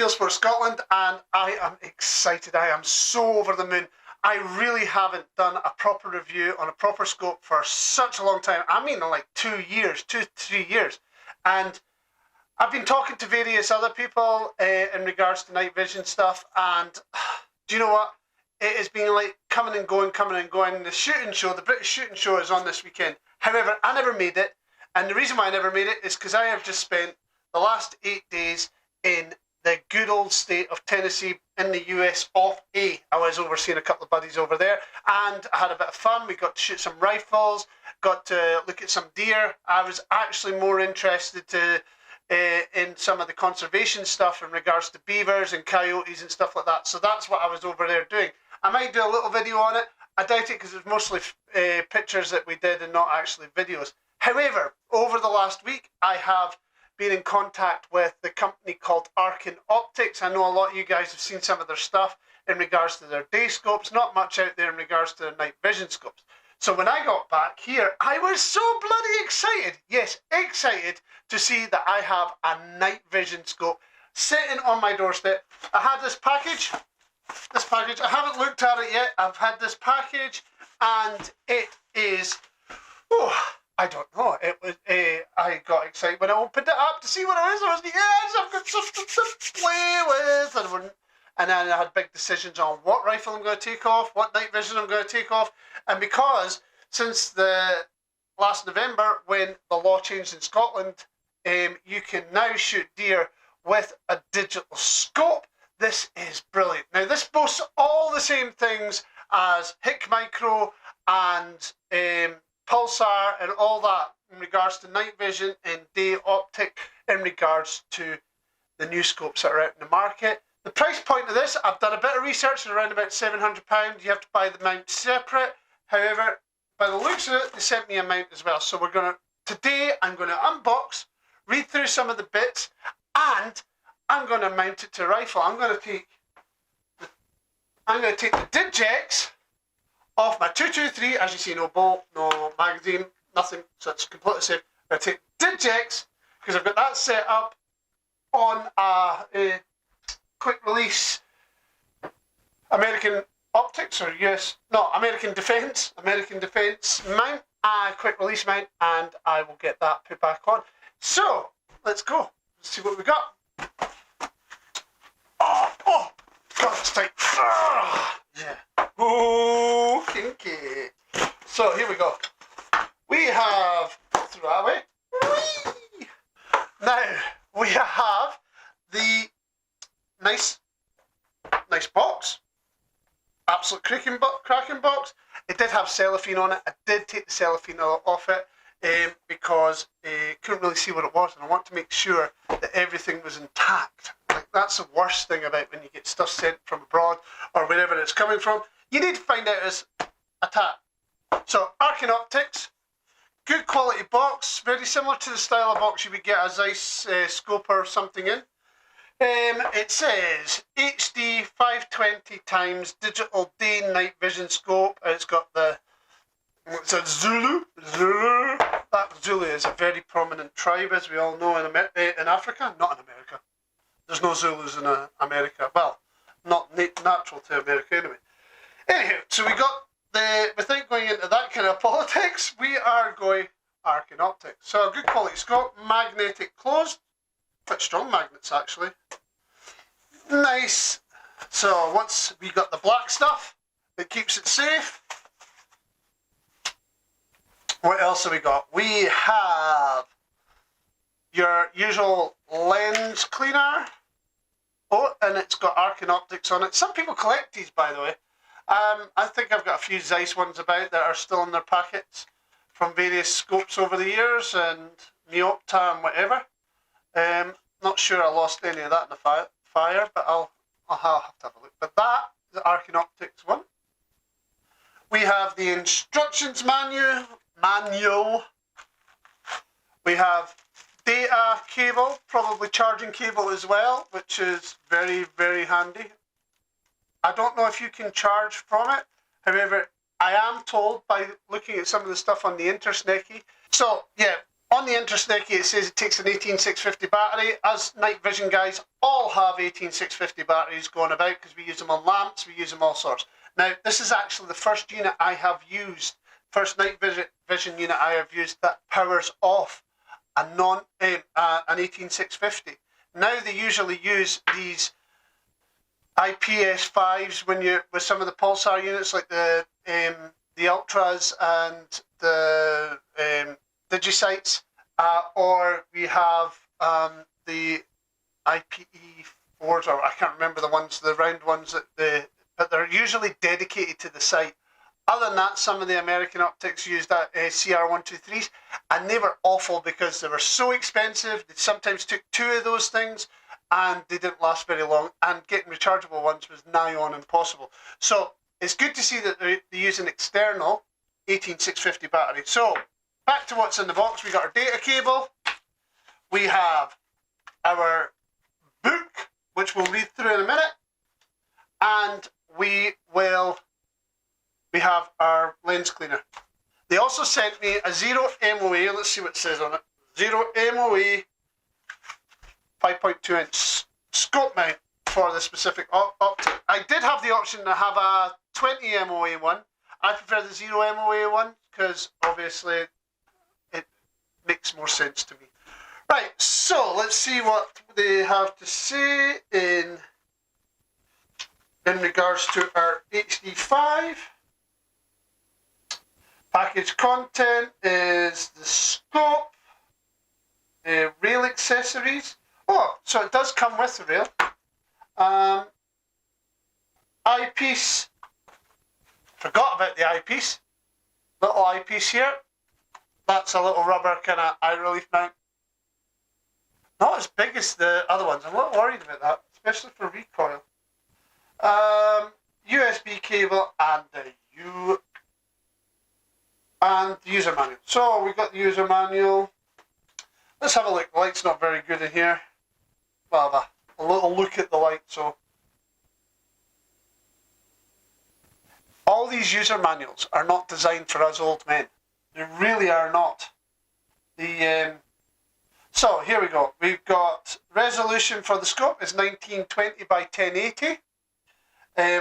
Field Sports Scotland, and I am excited. I am so over the moon. I really haven't done a proper review on a proper scope for such a long time. I mean, like 2 years, 2 to 3 years. And I've been talking to various other people in regards to night vision stuff, and do you know what? It has been like coming and going, coming and going. The shooting show, the British shooting show, is on this weekend. However, I never made it, and the reason why I never made it is because I have just spent the last 8 days in the good old state of Tennessee in the US of A. I was overseeing a couple of buddies over there, and I had a bit of fun. We got to shoot some rifles, got to look at some deer. I was actually more interested in some of the conservation stuff in regards to beavers and coyotes and stuff like that. So that's what I was over there doing. I might do a little video on it. I doubt it because it's mostly pictures that we did and not actually videos. However, over the last week, I have been in contact with the company called Arken Optics. I know a lot of you guys have seen some of their stuff in regards to their day scopes, not much out there in regards to their night vision scopes. So when I got back here, I was so bloody excited, yes, excited to see that I have a night vision scope sitting on my doorstep. I had this package, I haven't looked at it yet. I've had this package, and it is, I don't know. It was. I got excited when I opened it up to see what it was. I was like, yes, I've got something to play with. And then I had big decisions on what rifle I'm going to take off, what night vision I'm going to take off. And because since the last November, when the law changed in Scotland, you can now shoot deer with a digital scope. This is brilliant. Now, this boasts all the same things as HIC Micro and Pulsar and all that in regards to night vision and day optic in regards to the new scopes that are out in the market. The price point of this, I've done a bit of research, at around about £700. You have to buy the mount separate. However, by the looks of it, they sent me a mount as well. So today I'm going to unbox, read through some of the bits, and I'm going to mount it to a rifle. I'm going to take the Digex off my 223, as you see, no bolt, no magazine, nothing, so it's completely safe. I'm going to take Digex, because I've got that set up on a quick release American Optics, or American Defense mount, quick release mount, and I will get that put back on. So, let's go. Let's see what we got. Oh, God, it's tight. Yeah. Oh, kinky. So, here we go. We have, throw that away. Whee! Now, we have the nice box. Absolute cracking box. It did have cellophane on it. I did take the cellophane off it because I couldn't really see what it was, and I want to make sure that everything was intact. Like, that's the worst thing about when you get stuff sent from abroad or wherever it's coming from. You need to find out it's intact. So, Arken Optics, good quality box, very similar to the style of box you would get a Zeiss scope or something in. It says HD 520 times digital day and night vision scope. It's got it's a Zulu. That Zulu is a very prominent tribe, as we all know, in Africa, not in America. There's no Zulus in America. Well, not natural to America anyway. Anywho, so we got without going into that kind of politics, we are going Arken Optics. So a good quality scope, magnetic closed. Quite strong magnets, actually. Nice. So once we got the black stuff, it keeps it safe. What else have we got? We have your usual lens cleaner. Oh, and it's got Arken Optics on it. Some people collect these, by the way. I think I've got a few Zeiss ones about that are still in their packets from various scopes over the years, and Neopta and whatever. Not sure I lost any of that in the fire, but I'll have to have a look. But that is the Arken Optics one. We have the instructions manual. We have data cable, probably charging cable as well, which is very, very handy. I don't know if you can charge from it. However, I am told by looking at some of the stuff on the Intersneki. So, yeah, On the Intersneki, it says it takes an 18650 battery. As night vision guys, all have 18650 batteries going about because we use them on lamps, we use them all sorts. Now, this is actually the first unit I have used, first night vision unit I have used that powers off an 18650. Now they usually use these IPS5s when you with some of the pulsar units like the Ultras and the Digisites, or we have the IPE4s, or I can't remember the ones, the round ones but they're usually dedicated to the site. Other than that, some of the American Optics used that CR123s, and they were awful because they were so expensive. They sometimes took 2 of those things, and they didn't last very long. And getting rechargeable ones was nigh on impossible. So it's good to see that they use an external 18650 battery. So back to what's in the box. We got our data cable. We have our book, which we'll read through in a minute, and we have our lens cleaner. They also sent me a 0 MOA, let's see what it says on it, 0 MOA 5.2 inch scope mount for the specific optic. I did have the option to have a 20 MOA one. I prefer the 0 MOA one because obviously it makes more sense to me. Right, so let's see what they have to say in regards to our HD5. Package content is the scope, rail accessories. Oh, so it does come with the rail. Eyepiece. Forgot about the eyepiece. Little eyepiece here. That's a little rubber kind of eye relief mount. Not as big as the other ones. I'm a little worried about that, especially for recoil. USB cable and the user manual. So we got the user manual. Let's have a look. The light's not very good in here. We'll have a little look at the light. So all these user manuals are not designed for us old men. They really are not. So here we go. We've got resolution for the scope is 1920 by 1080.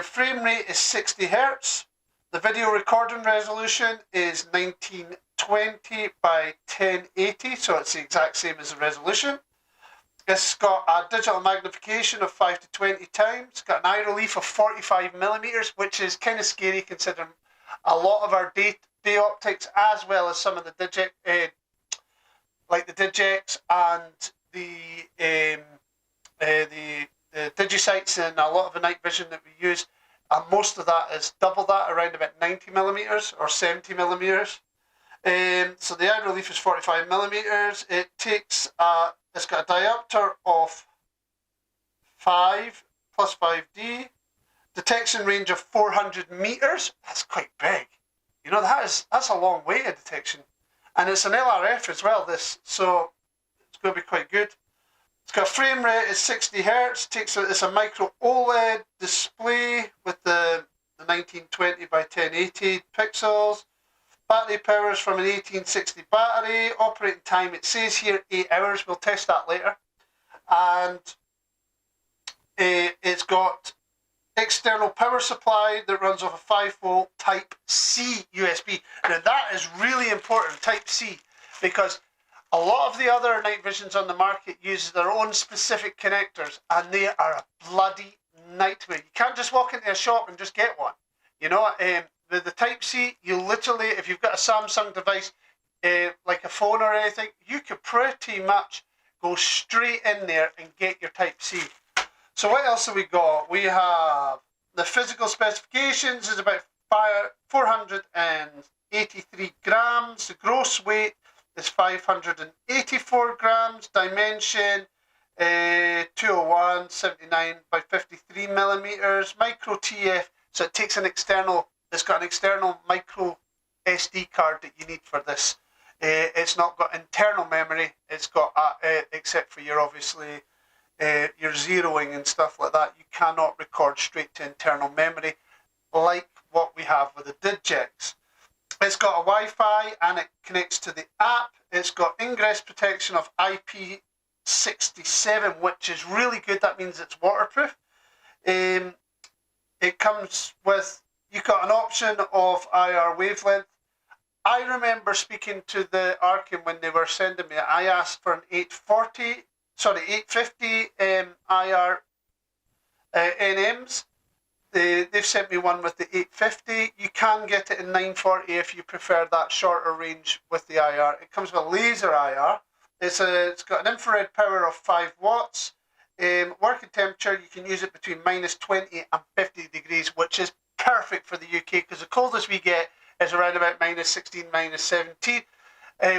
Frame rate is 60 Hz. The video recording resolution is 1920 by 1080, so it's the exact same as the resolution. It's got a digital magnification of 5 to 20 times. It's got an eye relief of 45mm, which is kind of scary considering a lot of our day optics, as well as some of the like the Digex and the Digisites and a lot of the night vision that we use, and most of that is double that, around about 90mm or 70mm. So the eye relief is 45mm. It takes it's got a diopter of 5 plus 5D, detection range of 400 meters. That's quite big. You know, that's a long way of detection, and it's an LRF as well. So it's going to be quite good. It's got a frame rate is 60 Hz. It's a micro OLED display with the 1920 by 1080 pixels. Battery power is from an 1860 battery. Operating time, it says here 8 hours. We'll test that later. And it's got external power supply that runs off a 5-volt Type C USB. Now that is really important, Type C, because a lot of the other night visions on the market use their own specific connectors, and they are a bloody nightmare. You can't just walk into a shop and just get one. You know, with the Type C, you literally, if you've got a Samsung device, like a phone or anything, you could pretty much go straight in there and get your Type C. So what else have we got? We have the physical specifications is about 483 grams. The gross weight is 584 grams. Dimension 201, 79 by 53 millimeters. Micro TF, so it takes an external, it's got an external micro SD card that you need for this. It's not got internal memory. It's got, except for your obviously your zeroing and stuff like that, you cannot record straight to internal memory like what we have with the Digex. It's got a Wi-Fi and it connects to the app. It's got ingress protection of IP67, which is really good. That means it's waterproof. It comes with, you've got an option of IR wavelength. I remember speaking to the Arken when they were sending me it. I asked for an 850 IR NMs. They've sent me one with the 850. You can get it in 940 if you prefer that shorter range with the IR. It comes with laser IR. It's got an infrared power of 5 watts. Working temperature, you can use it between -20 and 50 degrees, which is perfect for the UK because the coldest we get is around about -16, -17.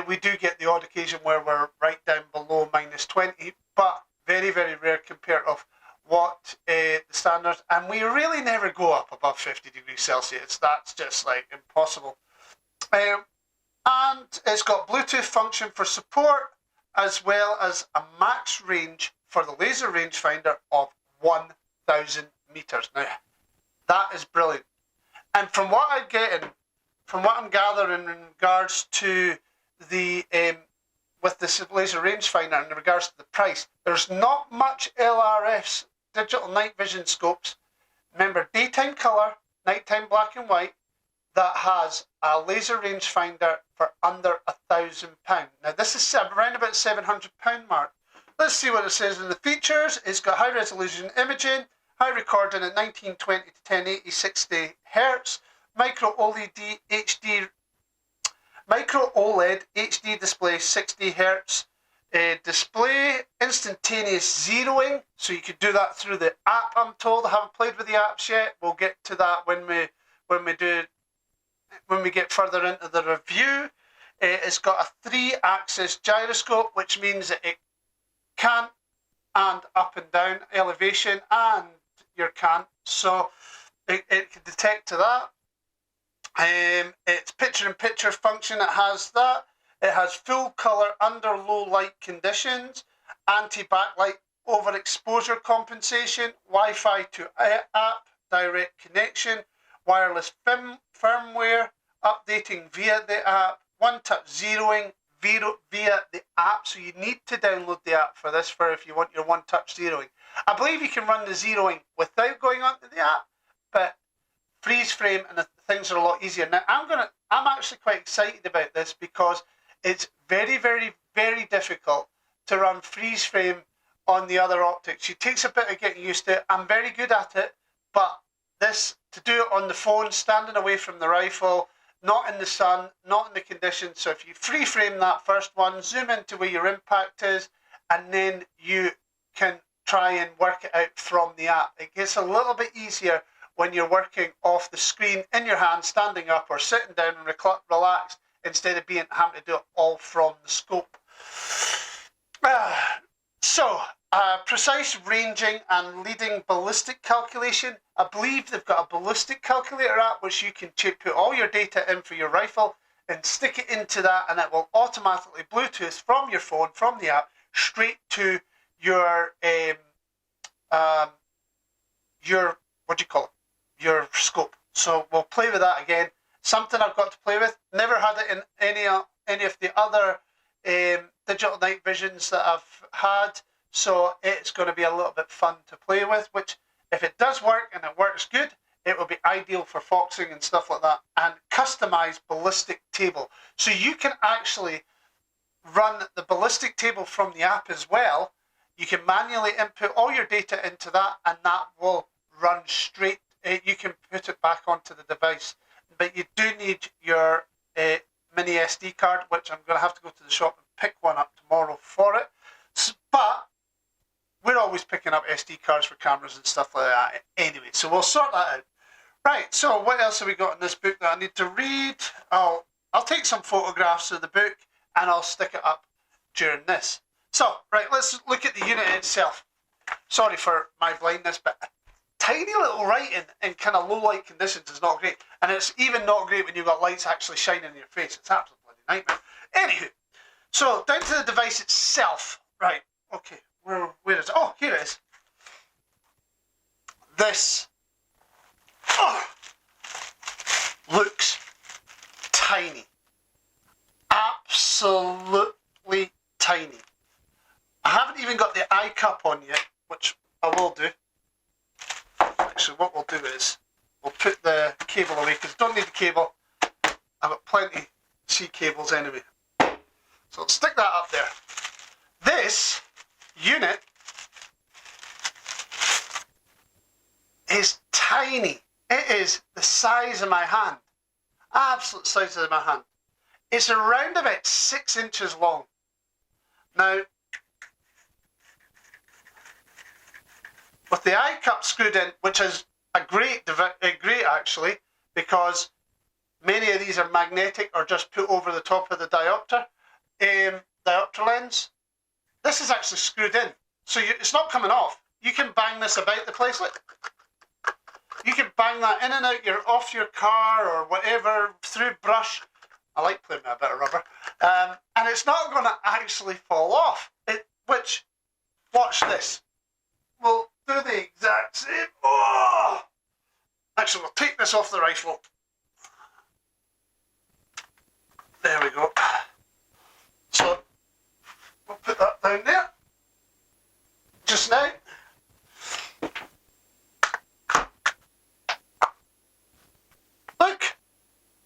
We do get the odd occasion where we're right down below -20, but very, very rare compared to what the standards. And we really never go up above 50 degrees Celsius. That's just like impossible. And it's got Bluetooth function for support, as well as a max range for the laser rangefinder of 1,000 meters. Now, that is brilliant. And from what I'm getting, from what I'm gathering in regards to the with this laser rangefinder in regards to the price, there's not much LRFs, digital night vision scopes. Remember, daytime color, nighttime black and white, that has a laser rangefinder for under £1,000. Now this is around about £700 mark. Let's see what it says in the features. It's got high resolution imaging, high recording at 1920 to 1080 60 Hz, micro OLED HD display 60 Hz display, instantaneous zeroing, so you could do that through the app. I'm told. I haven't played with the apps yet. We'll get to that when we get further into the review. It's got a 3-axis gyroscope, which means that it can and up and down elevation and your can, so it can detect to that. It's picture-in-picture function. It has that. It has full color under low light conditions, anti-backlight overexposure compensation, Wi-Fi to app, direct connection, wireless firmware, updating via the app, one-touch zeroing via the app. So you need to download the app for this, for if you want your one-touch zeroing. I believe you can run the zeroing without going onto the app, but freeze frame and the things are a lot easier. Now I'm actually quite excited about this because it's very, very, very difficult to run freeze frame on the other optics. It takes a bit of getting used to it. I'm very good at it, but this, to do it on the phone, standing away from the rifle, not in the sun, not in the conditions. So if you free frame that first one, zoom into where your impact is, and then you can try and work it out from the app. It gets a little bit easier when you're working off the screen in your hand, standing up or sitting down and relaxed, instead of having to do it all from the scope. Precise ranging and leading ballistic calculation. I believe they've got a ballistic calculator app which you can put all your data in for your rifle and stick it into that, and it will automatically Bluetooth from your phone, from the app, straight to your what do you call it? Your scope. So we'll play with that again. Something I've got to play with. Never had it in any of the other digital night visions that I've had. So it's going to be a little bit fun to play with, which if it does work and it works good, it will be ideal for foxing and stuff like that. And customized ballistic table. So you can actually run the ballistic table from the app as well. You can manually input all your data into that, and that will run straight. You can put it back onto the device. But you do need your mini SD card, which I'm going to have to go to the shop and pick one up tomorrow for it. But we're always picking up SD cards for cameras and stuff like that anyway, so we'll sort that out. Right, so what else have we got in this book that I need to read? I'll take some photographs of the book and I'll stick it up during this. So, right, let's look at the unit itself. Sorry for my blindness, but tiny little writing in kind of low light conditions is not great. And it's even not great when you've got lights actually shining in your face. It's absolutely bloody nightmare. Anywho, so down to the device itself. Right, okay, where is it? Oh, here it is. This looks because don't need the cable. I've got plenty C cables anyway. So I'll stick that up there. This unit is tiny. It is the size of my hand. Absolute size of my hand. It's around about 6 inches long. Now, with the eye cup screwed in, which is a great actually, because many of these are magnetic or just put over the top of the diopter lens. This is actually screwed in, so it's not coming off. You can bang this about the place. Look. You can bang that in and out off your car or whatever through brush. I like playing with a bit of rubber, and it's not going to actually fall off. Which, watch this. We'll do the exact same. Oh! Actually, we'll take this off the rifle. There we go. So, we'll put that down there. Just now. Look,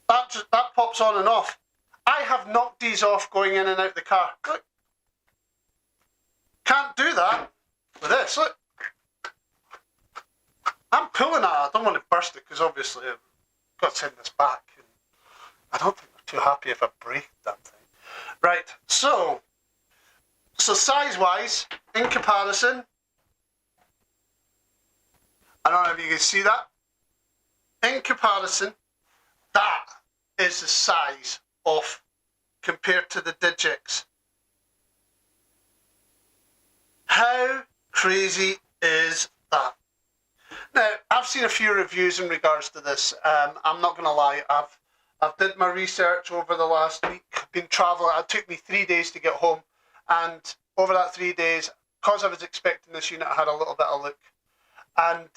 that pops on and off. I have knocked these off going in and out the car. Look. Can't do that with this, look. I'm pulling at it. I don't want to burst it because obviously I've got to send this back. And I don't think they're too happy if I break that thing. Right, so size-wise, in comparison, I don't know if you can see that. In comparison, that is the size of, compared to the Digix. How crazy is that? Now, I've seen a few reviews in regards to this. I'm not going to lie, I've did my research over the last week, been travelling. It took me 3 days to get home, and over that 3 days, because I was expecting this unit, I had a little bit of look. And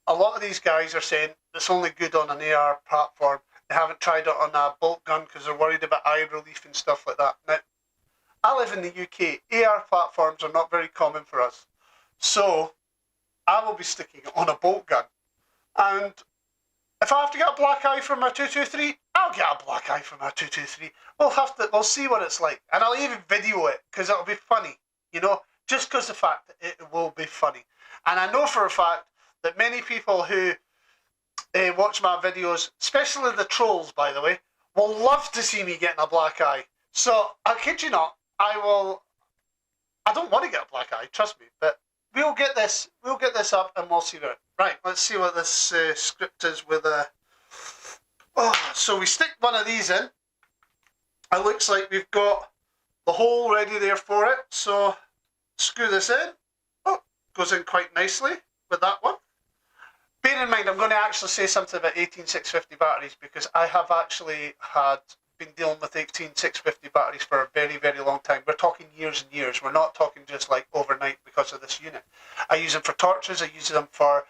a lot of these guys are saying it's only good on an AR platform. They haven't tried it on a bolt gun because they're worried about eye relief and stuff like that. Now, I live in the UK. AR platforms are not very common for us. So, I will be sticking it on a bolt gun. And if I have to get a black eye from my 223, I'll get a black eye from my 223. We'll see what it's like. And I'll even video it because it'll be funny. You know, just because the fact that it will be funny. And I know for a fact that many people who watch my videos, especially the trolls, by the way, will love to see me getting a black eye. So, I kid you not, I don't want to get a black eye, trust me, but we'll get this up and we'll see what. Right, let's see what this script is with a. So we stick one of these in. It looks like we've got the hole ready there for it. So screw this in. Oh, goes in quite nicely with that one. Bear in mind, I'm going to actually say something about 18650 batteries because I have actually been dealing with 18650 batteries for a very, very long time. We're talking years and years. We're not talking just like overnight because of this unit. I use them for torches. I use them for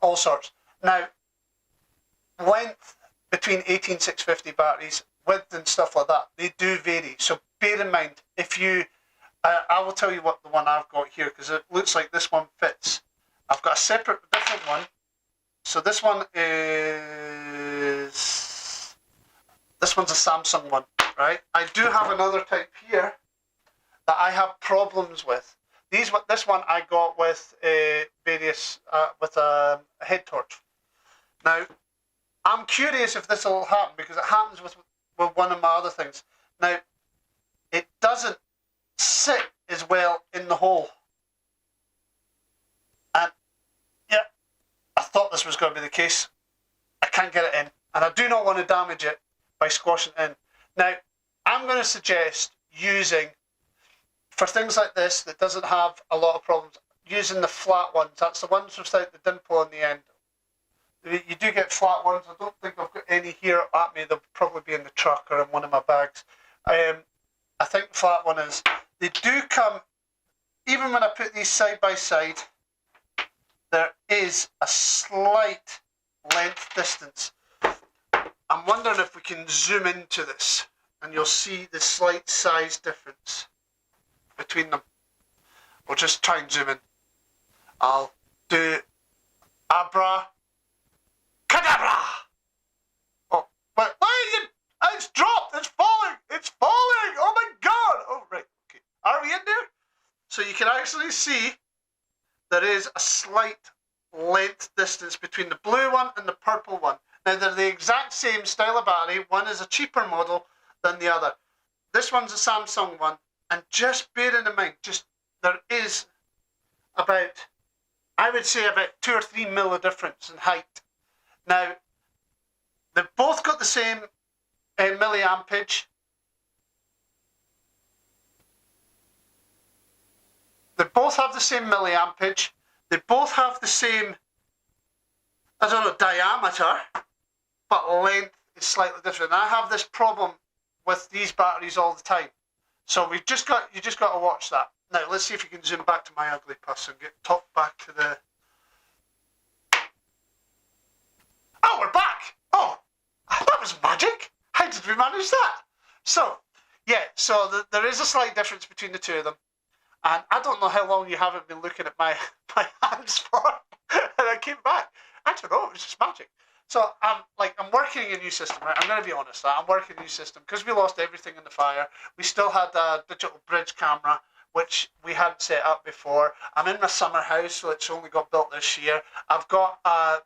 all sorts. Now, length between 18650 batteries, width and stuff like that, they do vary. So bear in mind, if you, I will tell you what the one I've got here because it looks like this one fits. I've got a separate, different one. So this one is, this one's a Samsung one, right? I do have another type here that I have problems with. This one I got with with a head torch. Now, I'm curious if this will happen because it happens with one of my other things. Now, it doesn't sit as well in the hole. And yeah, I thought this was going to be the case. I can't get it in. And I do not want to damage it by squashing it in. Now, I'm going to suggest using, for things like this that doesn't have a lot of problems, using the flat ones. That's the ones without the dimple on the end. You do get flat ones. I don't think I've got any here at me. They'll probably be in the truck or in one of my bags. I think the flat one is. They do come, even when I put these side by side, there is a slight length distance. I'm wondering if we can zoom into this and you'll see the slight size difference between them. We'll just try and zoom in. I'll do Abra Cadabra! Oh, but wait, it's dropped, it's falling, oh my god! Oh, right, okay. Are we in there? So you can actually see there is a slight length distance between the blue one and the purple one. Now, they're the exact same style of battery. One is a cheaper model than the other. This one's a Samsung one, and just bearing in mind, there is about, I would say about 2 or 3 mil of difference in height. Now, they've both got the same milliampage. They both have the same milliampage. They both have the same, I don't know, diameter, but length is slightly different. And I have this problem with these batteries all the time. So you just got to watch that. Now let's see if you can zoom back to my ugly puss and get top back to the. Oh, we're back! Oh, that was magic! How did we manage that? So, yeah, there is a slight difference between the two of them. And I don't know how long you haven't been looking at my hands for. And I came back. I don't know, it was just magic. So I'm working a new system, right? I'm going to be honest, I'm working a new system because we lost everything in the fire. We still had a digital bridge camera, which we hadn't set up before. I'm in my summer house, so it's only got built this year. I've got a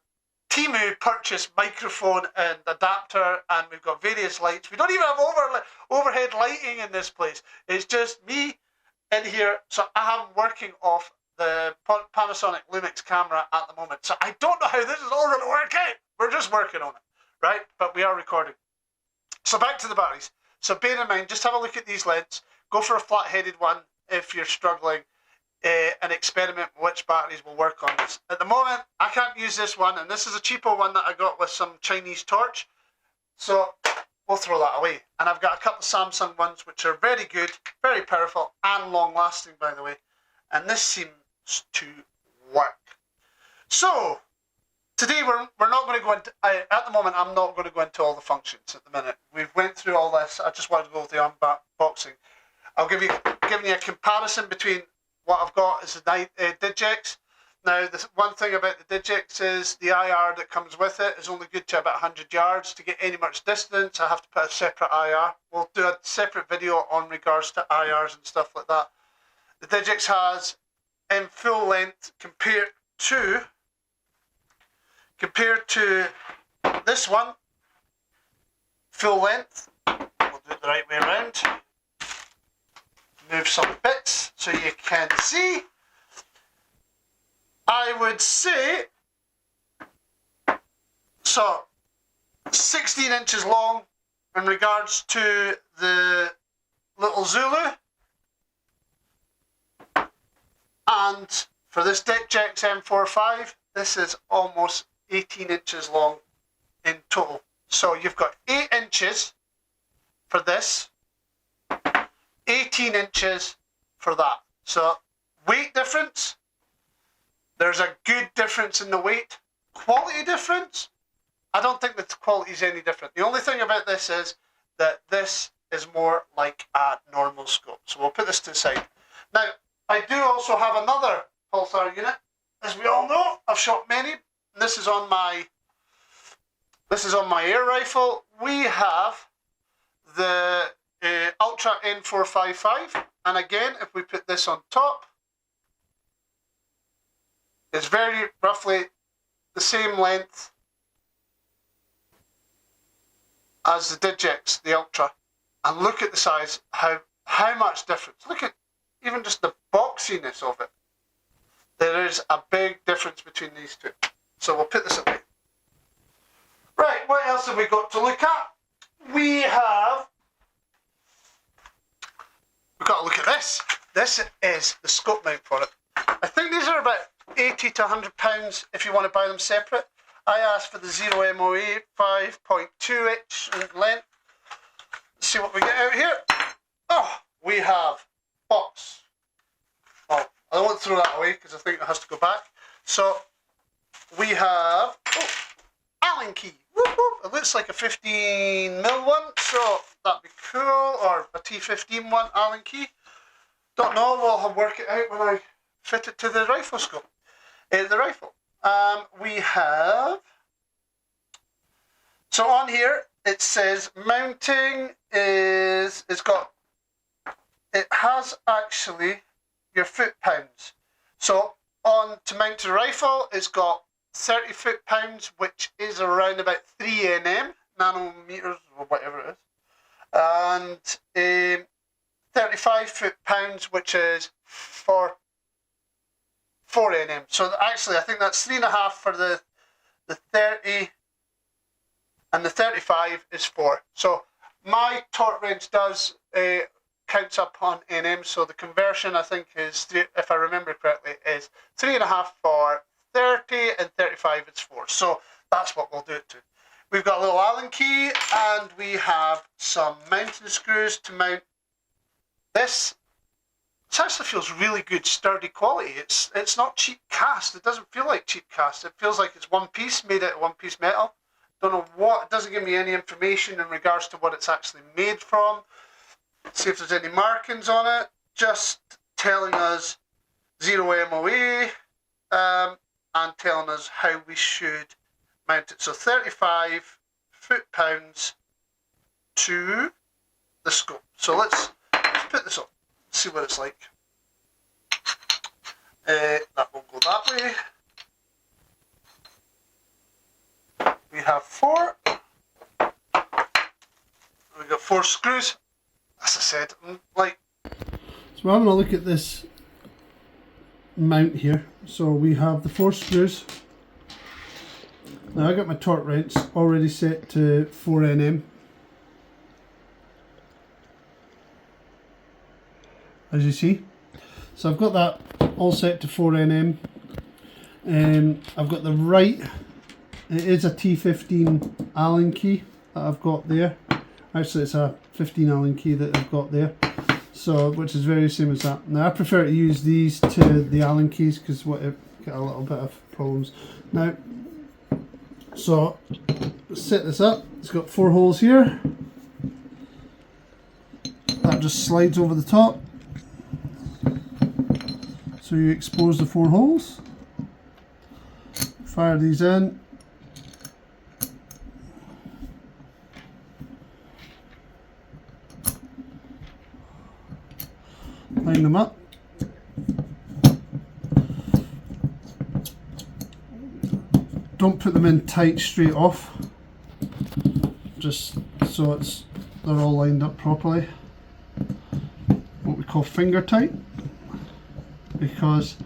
Temu purchased microphone and adapter, and we've got various lights. We don't even have overhead lighting in this place. It's just me in here. So I am working off the Panasonic Lumix camera at the moment. So I don't know how this is all going to work out. We're just working on it, right? But we are recording. So back to the batteries. So bear in mind, just have a look at these LEDs. Go for a flat-headed one if you're struggling, and experiment with which batteries will work on this. At the moment, I can't use this one, and this is a cheaper one that I got with some Chinese torch. So we'll throw that away. And I've got a couple of Samsung ones, which are very good, very powerful, and long-lasting, by the way. And this seems to work. So today we're not going to go into, at the moment I'm not going to go into all the functions at the minute. We've went through all this. I just wanted to go with the unboxing. I'll giving you a comparison between what I've got is the Digex. Now, the one thing about the Digex is the IR that comes with it is only good to about 100 yards. To get any much distance, I have to put a separate IR. We'll do a separate video on regards to IRs and stuff like that. The Digex has, in full length, compared to this one, full length. We'll do it the right way around. Move some bits so you can see. I would say, so 16 inches long in regards to the little Zulu. And for this Digex M45, this is almost 18 inches long in total. So you've got 8 inches for this, 18 inches for that. So weight difference, there's a good difference in the weight. Quality difference, I don't think the quality is any different. The only thing about this is that this is more like a normal scope. So we'll put this to the side. Now, I do also have another pulsar unit. As we all know, I've shot many. And this is on my air rifle. We have the Ultra N455, and again, if we put this on top, it's very roughly the same length as the Digex, the Ultra. And look at the size, how much difference. Look at even just the boxiness of it. There is a big difference between these two. So we'll put this away. Right, what else have we got to look at? We've got to look at this. This is the scope mount for it. I think these are about 80 to 100 pounds if you want to buy them separate. I asked for the 0 MOA 5.2 inch in length. Let's see what we get out here. Oh, we have box. Oh, I don't want to throw that away because I think it has to go back. So we have Allen key. Whoop, whoop. It looks like a 15mm one, so that'd be cool. Or a T15 one, Allen key. Don't know. We'll work it out when I fit it to the rifle scope. The rifle. We have So on here it says mounting is, it has actually your foot-pounds. So on to mount to rifle, it's got 30 foot-pounds, which is around about 3 nm, nanometers or whatever it is, and 35 foot-pounds, which is 4 nm. So actually I think that's 3.5 for the 30, and the 35 is 4. So my torque wrench does counts up on nm, so the conversion I think is, if I remember correctly, is 3.5 for 30 and 35 is 4. So that's what we'll do it to. We've got a little Allen key, and we have some mounting screws to mount this. It actually feels really good, sturdy quality. It's not cheap cast. It doesn't feel like cheap cast. It feels like it's one piece, made out of one piece metal. Don't know what, it doesn't give me any information in regards to what it's actually made from. See if there's any markings on it. Just telling us 0 MOE, and telling us how we should mount it. So 35 foot-pounds to the scope. So let's put this on, see what it's like. That will go that way. We have 4. We've got 4 screws. As I said, like. So we're having a look at this mount here. So we have the 4 screws. Now I got my torque wrench already set to 4 nm. As you see. So I've got that all set to 4 nm. I've got the right, it is a T15 Allen key that I've got there. Actually it's a 15 Allen key that I've got there. So, which is very same as that. Now I prefer to use these to the Allen keys because what get a little bit of problems. Now, so set this up. It's got 4 holes here. That just slides over the top. So you expose the 4 holes. Fire these in. Line them up. Don't put them in tight straight off, just so they're all lined up properly. What we call finger tight, because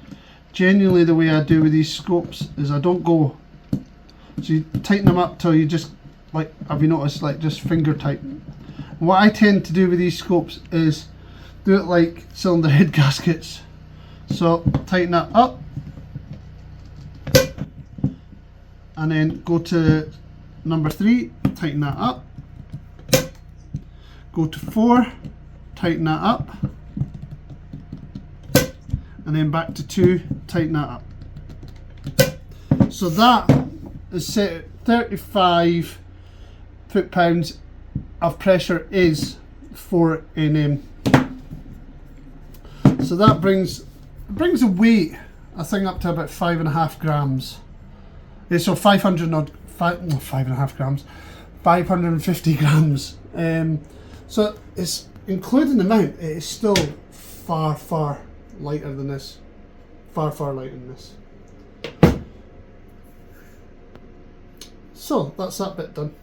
genuinely the way I do with these scopes is I don't go, so you tighten them up till you just, like, have you noticed, like just finger tight. And what I tend to do with these scopes is do it like cylinder head gaskets. So tighten that up and then go to number 3, tighten that up, go to 4, tighten that up, and then back to 2, tighten that up. So that is set at 35 foot-pounds of pressure is 4 nm. So that brings the weight, I think, up to about 5.5 grams. So 5.5 grams, 550 grams. So it's, including the mount, it is still far lighter than this. Far lighter than this. So that's that bit done.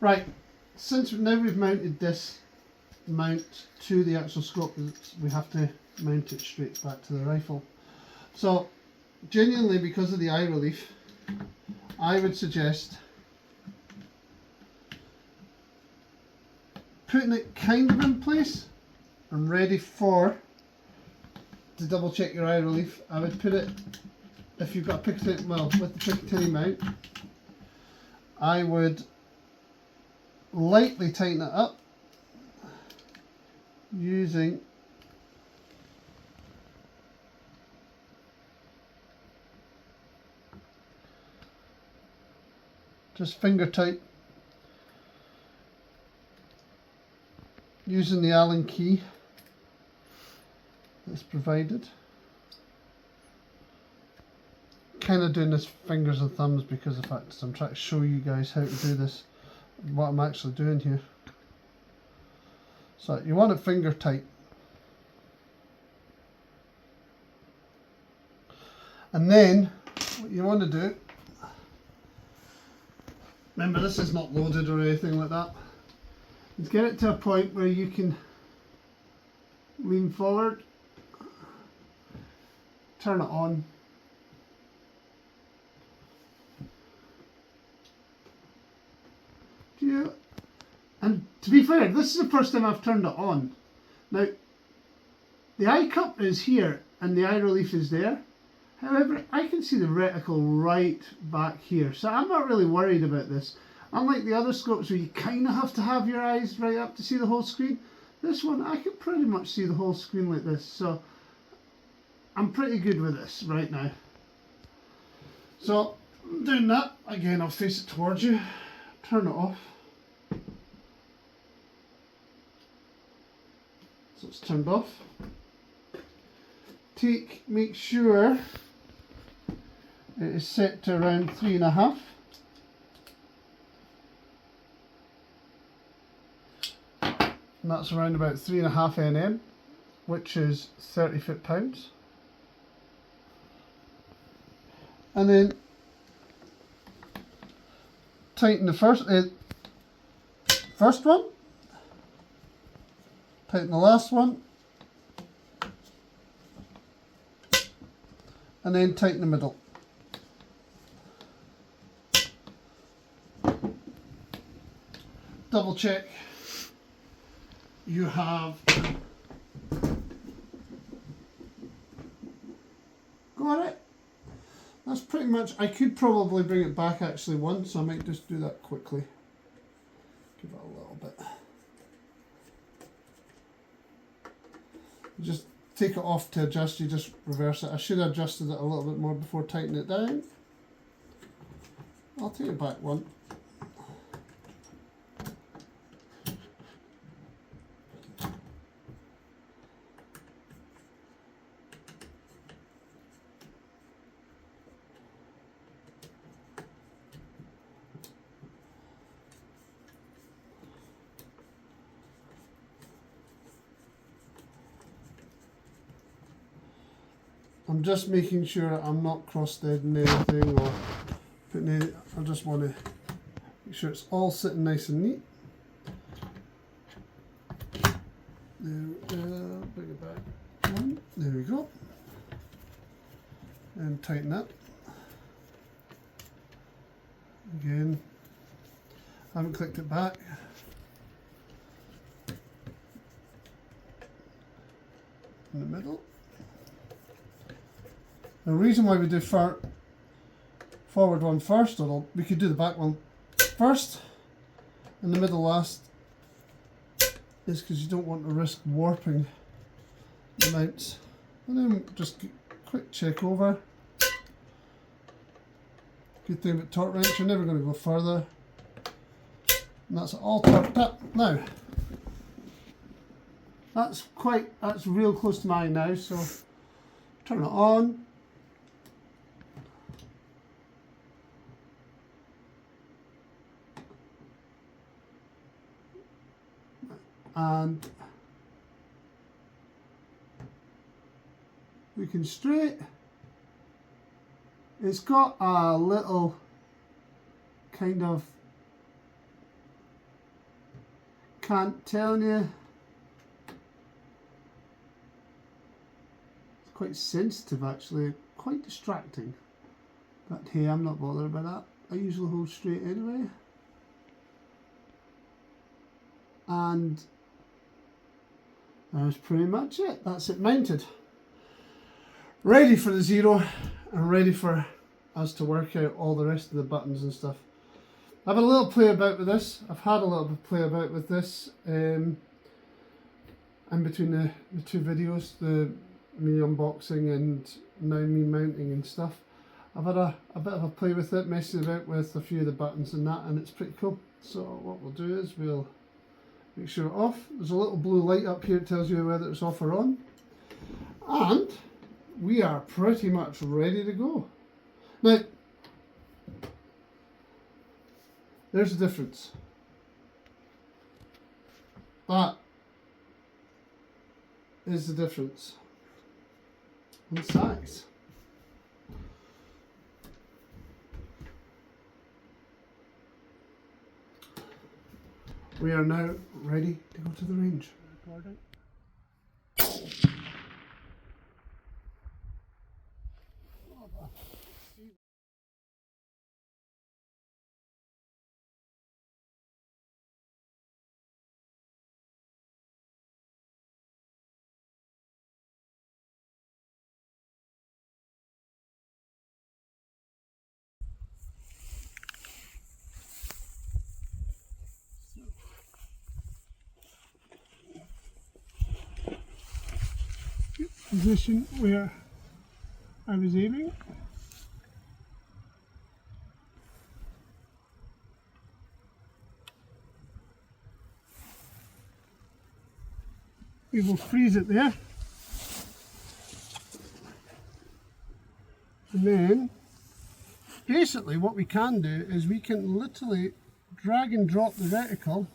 Right, since now we've mounted this mount to the actual scope, we have to mount it straight back to the rifle. So genuinely, because of the eye relief, I would suggest putting it kind of in place and ready to double check your eye relief. I would put it, if you've got a Picatinny, well, with the Picatinny mount, I would lightly tighten it up using just finger tight, using the Allen key that's provided. kind of doing this fingers and thumbs because of the fact that I'm trying to show you guys how to do this, what I'm actually doing here. So you want it finger tight. And then what you want to do, remember this is not loaded or anything like that, is get it to a point where you can lean forward, turn it on, and to be fair, this is the first time I've turned it on. Now, the eye cup is here and the eye relief is there. However, I can see the reticle right back here, so I'm not really worried about this. Unlike the other scopes where you kind of have to have your eyes right up to see the whole screen, this one I can pretty much see the whole screen like this, so I'm pretty good with this right now. So, doing that, again I'll face it towards you, turn it off. So it's turned off. Make sure it is set to around 3.5. And that's around about 3.5 nm, which is 30 foot-pounds. And then tighten the first one. Tighten the last one, and then tighten the middle. Double check you have got it. That's pretty much, I could probably bring it back actually once, so I might just do that quickly. Give it a little bit. Just take it off to adjust, you just reverse it. I should have adjusted it a little bit more before tightening it down. I'll take it back one. I'm just making sure I'm not cross-threading anything or putting any, I just want to make sure it's all sitting nice and neat. There, bring it back one, there we go. And tighten that. Again, I haven't clicked it back. In the middle. The reason why we do forward one first, or we could do the back one first and the middle last, is because you don't want to risk warping the mounts. And then just quick check over. Good thing about torque wrench, you're never going to go further. And that's all torqued up. Now, that's real close to mine now, so turn it on. And looking straight, it's got a little kind of, can't tell you, it's quite sensitive actually, quite distracting, but hey, I'm not bothered about that. I usually hold straight anyway. And that's pretty much it. That's it mounted. Ready for the zero and ready for us to work out all the rest of the buttons and stuff. I've had a little play about with this. I've had a little bit play about with this in between the two videos, me unboxing and now me mounting and stuff. I've had a bit of a play with it, messing about with a few of the buttons and that, and it's pretty cool. So what we'll do is we'll make sure it's off. There's a little blue light up here that tells you whether it's off or on. And we are pretty much ready to go. Now, there's the difference. That is the difference in size. We are now ready to go to the range. Recording. Position where I was aiming. We will freeze it there. And then basically what we can do is we can literally drag and drop the reticle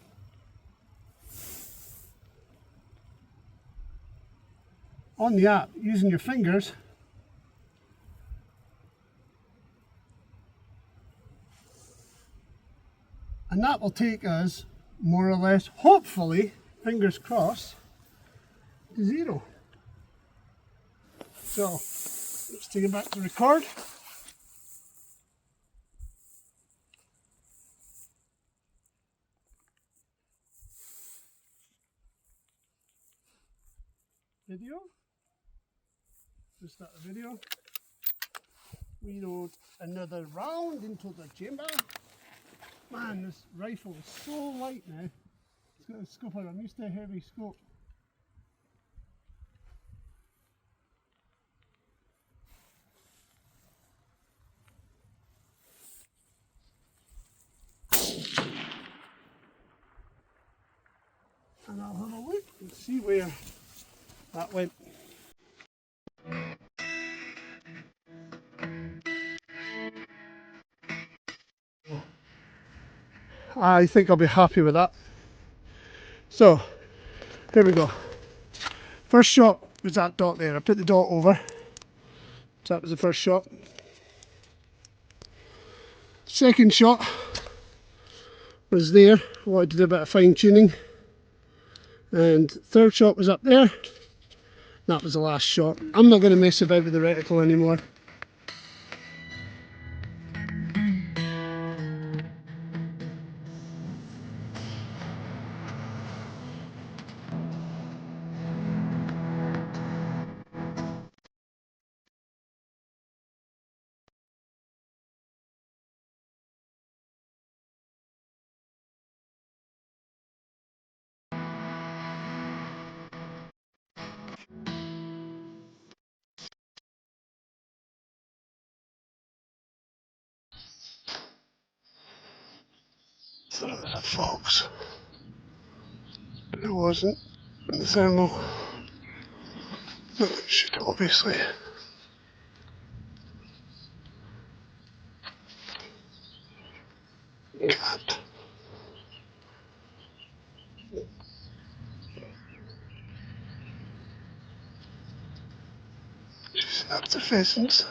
on the app using your fingers, and that will take us more or less, hopefully, fingers crossed, to zero. So let's take it back to record. Video. Let's start the video. Reload another round into the chamber. Man, this rifle is so light now. It's got a scope on it. I'm used to a heavy scope. And I'll have a look and see where that went. I think I'll be happy with that. So, here we go. First shot was that dot there. I put the dot over. So that was the first shot. Second shot was there. I wanted to do a bit of fine tuning. And third shot was up there. That was the last shot. I'm not going to mess about with the reticle anymore. Thought it was a fox, but it wasn't. And the thermal, it should obviously. Cat. Chasing after pheasants.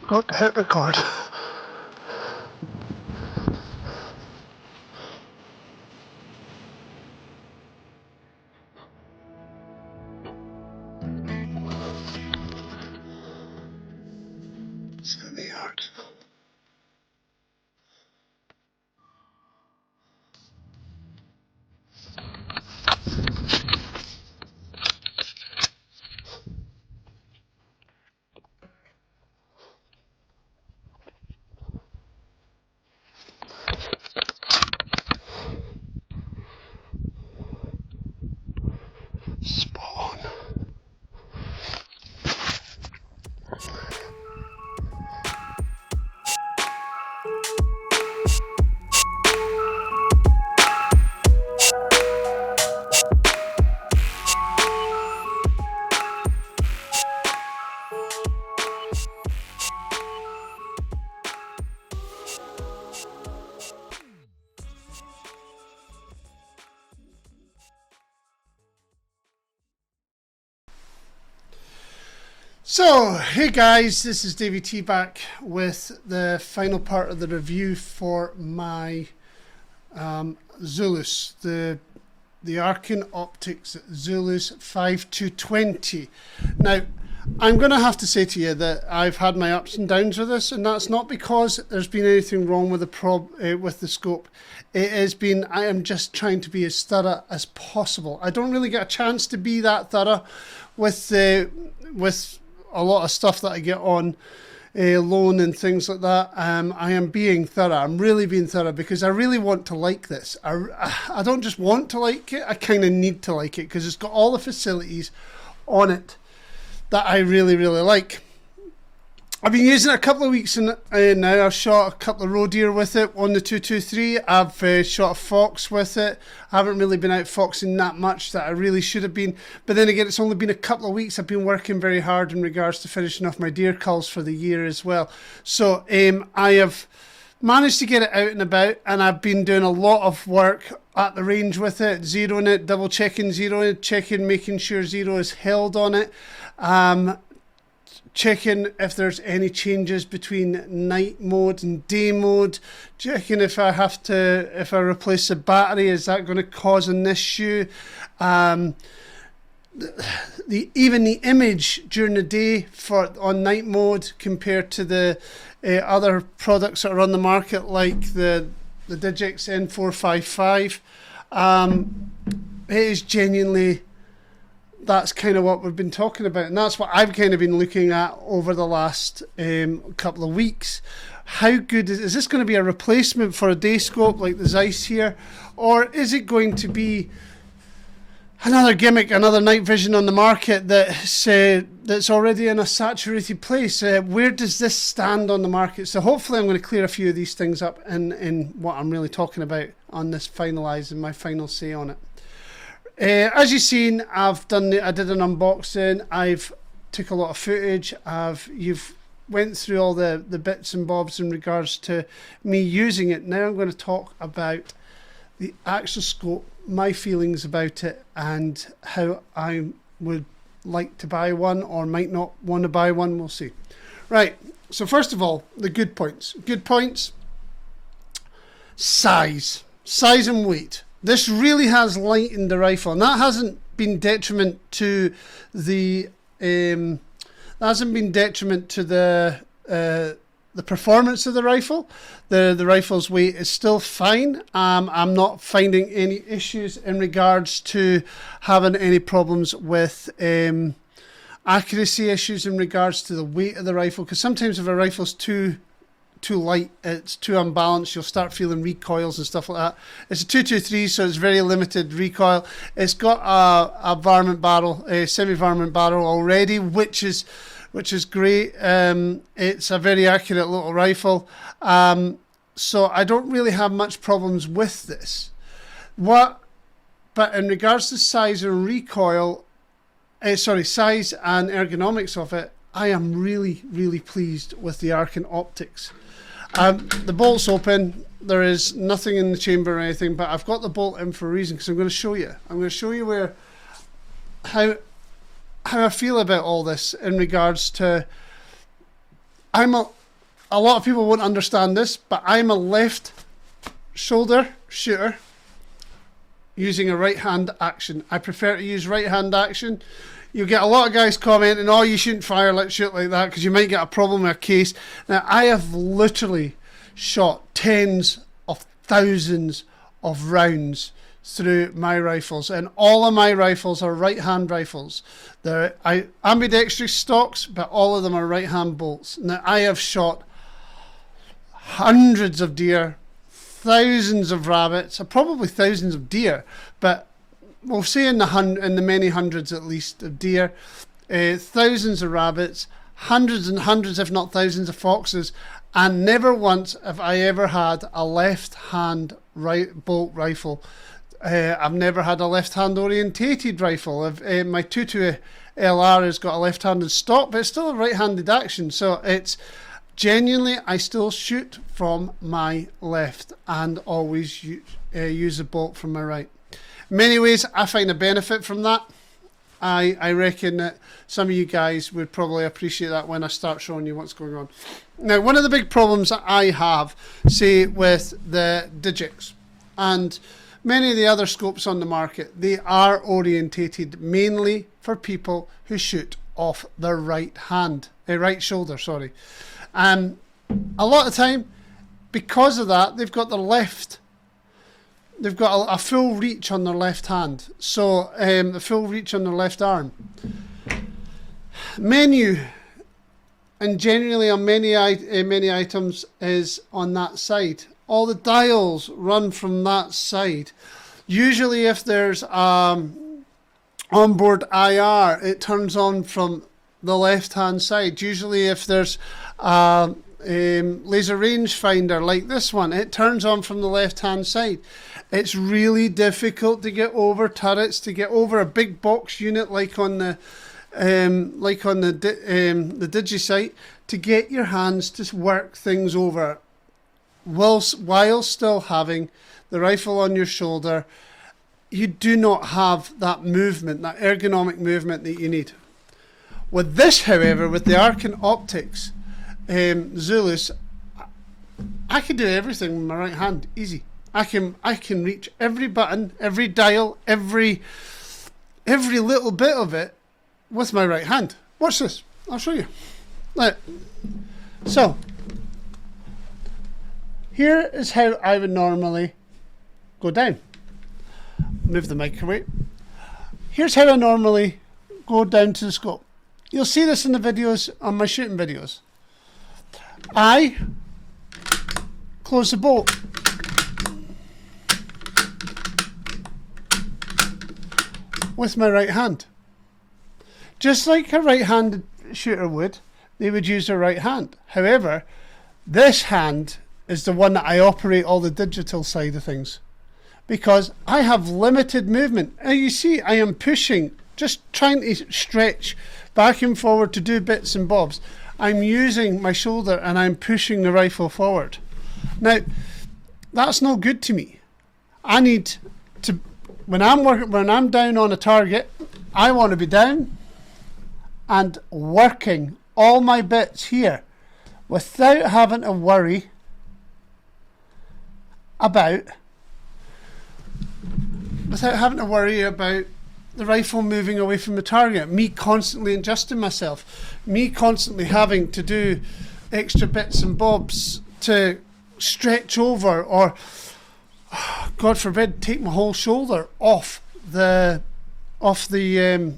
Got to hit record. Semi-hard. Spot on. So, hey guys, this is Davey T back with the final part of the review for my ZULUS, the Arken Optics ZULUS 5220. Now, I'm going to have to say to you that I've had my ups and downs with this, and that's not because there's been anything wrong with the scope. It has been, I am just trying to be as thorough as possible. I don't really get a chance to be that thorough with a lot of stuff that I get on loan and things like that. I am being thorough. I'm really being thorough because I really want to like this. I don't just want to like it, I kind of need to like it because it's got all the facilities on it that I really, really like. I've been using it a couple of weeks now. I've shot a couple of roe deer with it on the 223. I've shot a fox with it. I haven't really been out foxing that much that I really should have been. But then again, it's only been a couple of weeks. I've been working very hard in regards to finishing off my deer culls for the year as well. So I have managed to get it out and about, and I've been doing a lot of work at the range with it, zeroing it, double checking, zeroing, checking, making sure zero is held on it. Checking if there's any changes between night mode and day mode, checking if I replace the battery, is that going to cause an issue? Even the image during the day on night mode compared to the other products that are on the market, like the Digix N455, it is genuinely, that's kind of what we've been talking about, and that's what I've kind of been looking at over the last couple of weeks. How good is this going to be a replacement for a day scope like the Zeiss here, or is it going to be another gimmick, another night vision on the market that's already in a saturated place? Where does this stand on the market? So hopefully I'm going to clear a few of these things up in what I'm really talking about on this finalising my final say on it. As you've seen, I did an unboxing. I've took a lot of footage. You've went through all the bits and bobs in regards to me using it. Now I'm going to talk about the actual scope, my feelings about it, and how I would like to buy one or might not want to buy one. We'll see. Right, so first of all, the good points. Good points: size and weight. This really has lightened the rifle, and that hasn't been detriment to the the performance of the rifle. The rifle's weight is still fine. I'm not finding any issues in regards to having any problems with accuracy issues in regards to the weight of the rifle, because sometimes if a rifle's too light, it's too unbalanced, you'll start feeling recoils and stuff like that. It's a 223, so it's very limited recoil. It's got a varmint barrel, a semi-varmint barrel already, which is great. It's a very accurate little rifle, so I don't really have much problems with this. But in regards to size and recoil, size and ergonomics of it, I am really, really pleased with the Arken Optics. The bolt's open. There is nothing in the chamber or anything, but I've got the bolt in for a reason, because I'm going to show you. I'm going to show you how I feel about all this in regards to, a lot of people won't understand this, but I'm a left shoulder shooter using a right hand action. I prefer to use right hand action. You'll get a lot of guys commenting, oh, you shouldn't shoot like that because you might get a problem with a case. Now, I have literally shot tens of thousands of rounds through my rifles, and all of my rifles are right hand rifles. They're ambidextrous stocks, but all of them are right hand bolts. Now, I have shot hundreds of deer, thousands of rabbits, probably thousands of deer, but we'll say in the many hundreds at least of deer, thousands of rabbits, hundreds and hundreds, if not thousands of foxes, and never once have I ever had a left-hand bolt rifle. I've never had a left-hand orientated rifle. My 22 LR has got a left-handed stock, but it's still a right-handed action. So it's genuinely, I still shoot from my left and always use a bolt from my right. In many ways, I find a benefit from that. I reckon that some of you guys would probably appreciate that when I start showing you what's going on. Now, one of the big problems that I have, say, with the Digix and many of the other scopes on the market, they are orientated mainly for people who shoot off their right shoulder, sorry. And a lot of time, because of that, they've got a full reach on their left hand, so the full reach on their left arm. Menu, and generally on many items, is on that side. All the dials run from that side. Usually if there's onboard IR, it turns on from the left hand side. Usually if there's laser rangefinder like this one, it turns on from the left hand side. It's really difficult to get over turrets, to get over a big box unit like on the DigiSight, to get your hands to work things over while still having the rifle on your shoulder. You do not have that movement, that ergonomic movement that you need. With this, however, with the Arken Optics ZULUS, I can do everything with my right hand, easy. I can reach every button, every dial, every little bit of it with my right hand. Watch this, I'll show you. Right. So, here is how I would normally go down. Move the mic away. Here's how I normally go down to the scope. You'll see this in the videos, on my shooting videos. I close the bolt. With my right hand. Just like a right-handed shooter would, they would use their right hand. However, this hand is the one that I operate all the digital side of things, because I have limited movement. Now you see I am pushing, just trying to stretch back and forward to do bits and bobs. I'm using my shoulder and I'm pushing the rifle forward. Now, that's no good to me. I need to, when I'm down on a target, I want to be down and working all my bits here without having to worry about the rifle moving away from the target, me constantly adjusting myself, me constantly having to do extra bits and bobs to stretch over, or God forbid, take my whole shoulder off the buttstock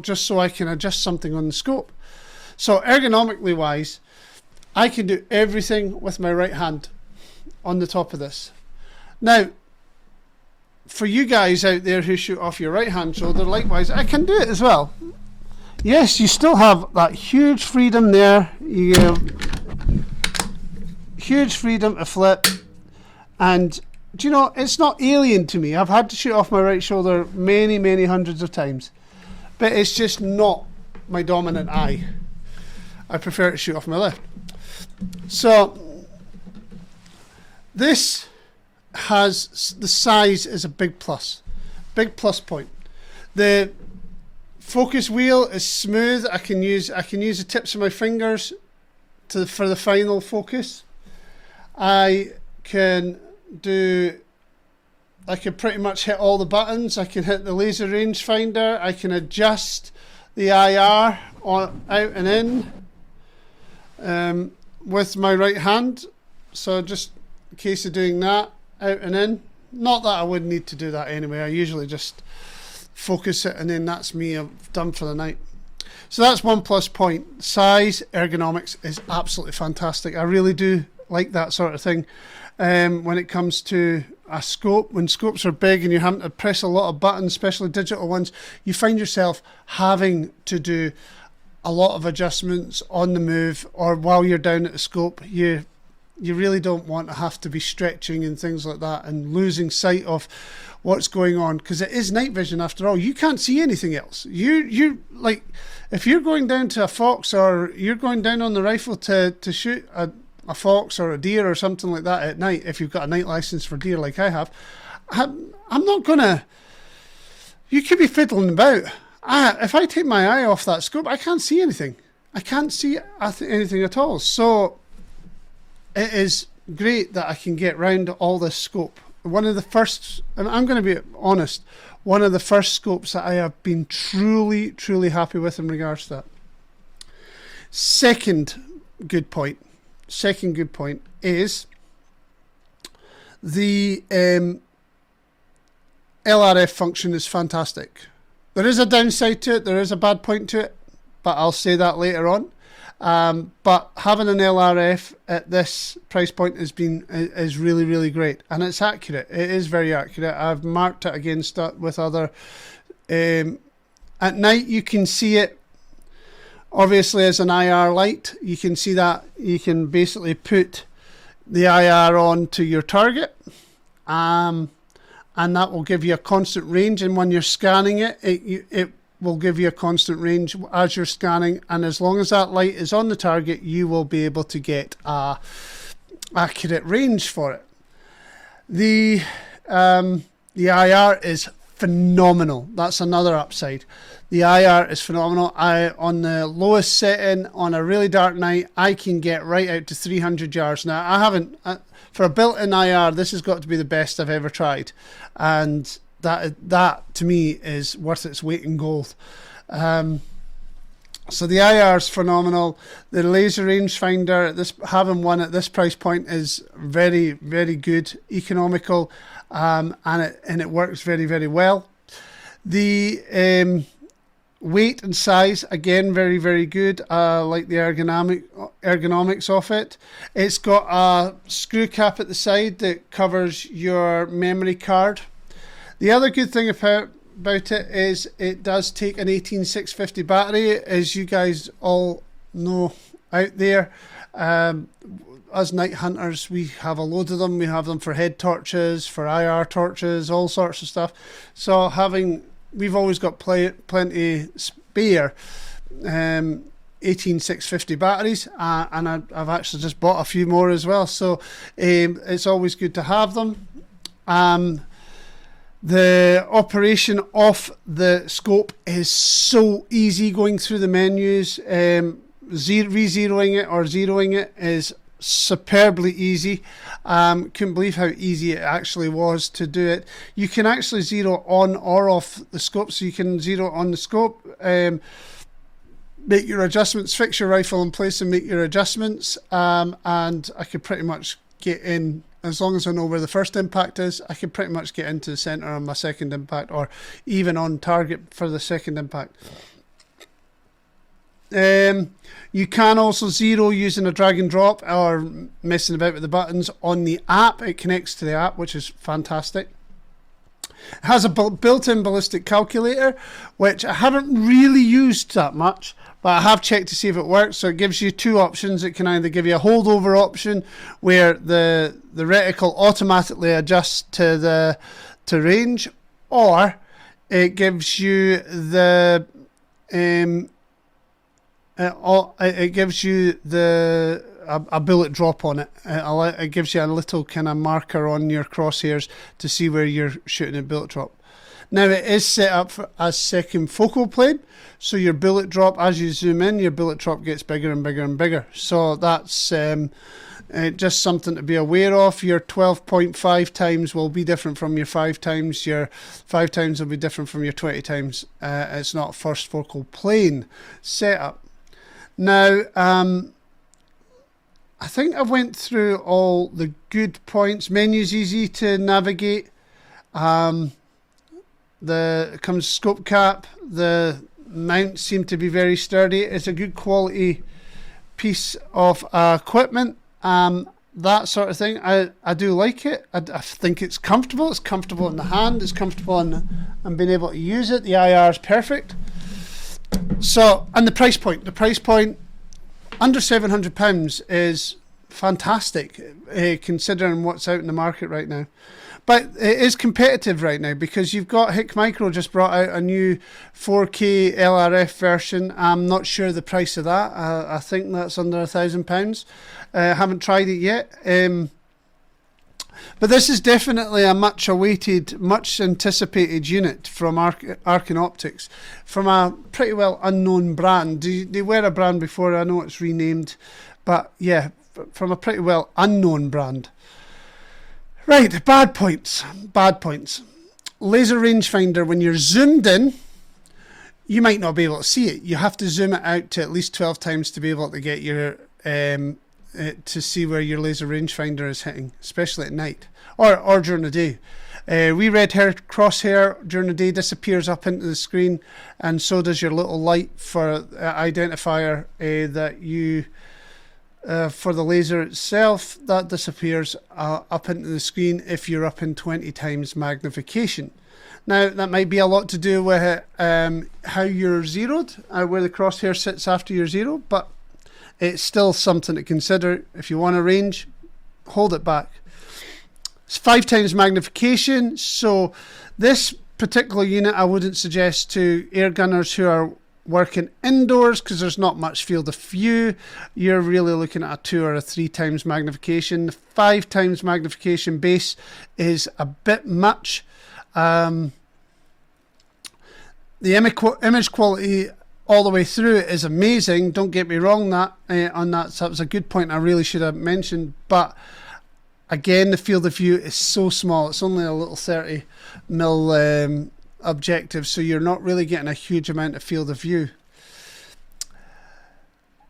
just so I can adjust something on the scope. So ergonomically wise, I can do everything with my right hand on the top of this. Now, for you guys out there who shoot off your right hand shoulder, likewise, I can do it as well. Yes, you still have that huge freedom there. You have huge freedom to flip, and do you know, it's not alien to me. I've had to shoot off my right shoulder many hundreds of times, but it's just not my dominant eye. I prefer to shoot off my left. So this has, the size is a big plus point. The focus wheel is smooth. I can use the tips of my fingers for the final focus. I can pretty much hit all the buttons. I can hit the laser rangefinder. I can adjust the IR out and in with my right hand. So just in case of doing that, out and in. Not that I would need to do that anyway. I usually just focus it and then that's me. I'm done for the night. So that's one plus point. Size, ergonomics is absolutely fantastic. I really do like that sort of thing. When it comes to a scope, when scopes are big and you're having to press a lot of buttons, especially digital ones, you find yourself having to do a lot of adjustments on the move, or while you're down at the scope. You really don't want to have to be stretching and things like that and losing sight of what's going on, because it is night vision after all. You can't see anything else. You like, if you're going down to a fox, or you're going down on the rifle to shoot a fox or a deer or something like that at night, if you've got a night license for deer like I have, I'm not gonna, you could be fiddling about. If I take my eye off that scope, I can't see anything. I can't see anything at all. So it is great that I can get round all this scope. One of the first, and I'm going to be honest, one of the first scopes that I have been truly happy with in regards to that. Second good point is the LRF function is fantastic. There is a downside to it, there is a bad point to it, but I'll say that later on. But having an LRF at this price point is really great, and it's accurate. It is very accurate. I've marked it against it with other. At night you can see it. Obviously, as an IR light, you can see that you can basically put the IR on to your target, and that will give you a constant range. And when you're scanning it, it will give you a constant range as you're scanning, and as long as that light is on the target, you will be able to get a accurate range for it. The IR is phenomenal. That's another upside. The IR is phenomenal. On the lowest setting on a really dark night, I can get right out to 300 yards. Now, I haven't, for a built-in IR, this has got to be the best I've ever tried, and that to me is worth its weight in gold. So the IR is phenomenal. The laser rangefinder, having one at this price point is very good, economical, and it works very well. The weight and size, again, very good. Like the ergonomics of it. It's got a screw cap at the side that covers your memory card. The other good thing about it is it does take an 18650 battery, as you guys all know out there. As night hunters, we have a load of them. We have them for head torches, for IR torches, all sorts of stuff. So we've always got plenty spare 18650 batteries, and I've actually just bought a few more as well. So it's always good to have them. The operation of the scope is so easy, going through the menus. Re-zeroing it or zeroing it is superbly easy. Couldn't believe how easy it actually was to do it. You can actually zero on or off the scope, so you can zero on the scope make your adjustments, fix your rifle in place and make your adjustments, and I could pretty much get in, as long as I know where the first impact is, I can pretty much get into the centre on my second impact, or even on target for the second impact. You can also zero using a drag and drop or messing about with the buttons on the app. It connects to the app, which is fantastic. It has a built-in ballistic calculator, which I haven't really used that much, but I have checked to see if it works. So it gives you two options. It can either give you a holdover option where the reticle automatically adjusts to range, or it gives you the a bullet drop on it. It gives you a little kind of marker on your crosshairs to see where you're shooting a bullet drop. Now it is set up as second focal plane, so your bullet drop, as you zoom in, your bullet drop gets bigger and bigger and bigger. So that's just something to be aware of. Your 12.5 times will be different from your 5 times. Your 5 times will be different from your 20 times. It's not first focal plane setup. Now, I think I went through all the good points. Menu's easy to navigate. It comes scope cap. The mounts seem to be very sturdy. It's a good quality piece of equipment. That sort of thing. I do like it. I think it's comfortable. It's comfortable in the hand. It's comfortable in being able to use it. The IR is perfect. So, and the price point. The price point under £700 is fantastic, considering what's out in the market right now. But it is competitive right now because you've got Hick Micro just brought out a new 4K LRF version. I'm not sure the price of that. I think that's under £1,000. Haven't tried it yet. But this is definitely a much awaited, much anticipated unit from Arken Optics, from a pretty well unknown brand. They were a brand before, I know it's renamed, but yeah, from a pretty well unknown brand. Right, bad points. Laser rangefinder, when you're zoomed in, you might not be able to see it. You have to zoom it out to at least 12 times to be able to get your to see where your laser rangefinder is hitting, especially at night or during the day. Wee red hair crosshair during the day disappears up into the screen, and so does your little light for identifier that you for the laser itself. That disappears up into the screen if you're up in 20 times magnification. Now that might be a lot to do with how you're zeroed, where the crosshair sits after you're zero, but it's still something to consider. If you want a range, hold it back. It's 5 times magnification, so this particular unit I wouldn't suggest to air gunners who are working indoors because there's not much field of view. You're really looking at a 2 or a 3 times magnification. The 5 times magnification base is a bit much. The image quality all the way through is amazing. Don't get me wrong on that. So that was a good point I really should have mentioned. But again, the field of view is so small. It's only a little 30mm objective, so you're not really getting a huge amount of field of view.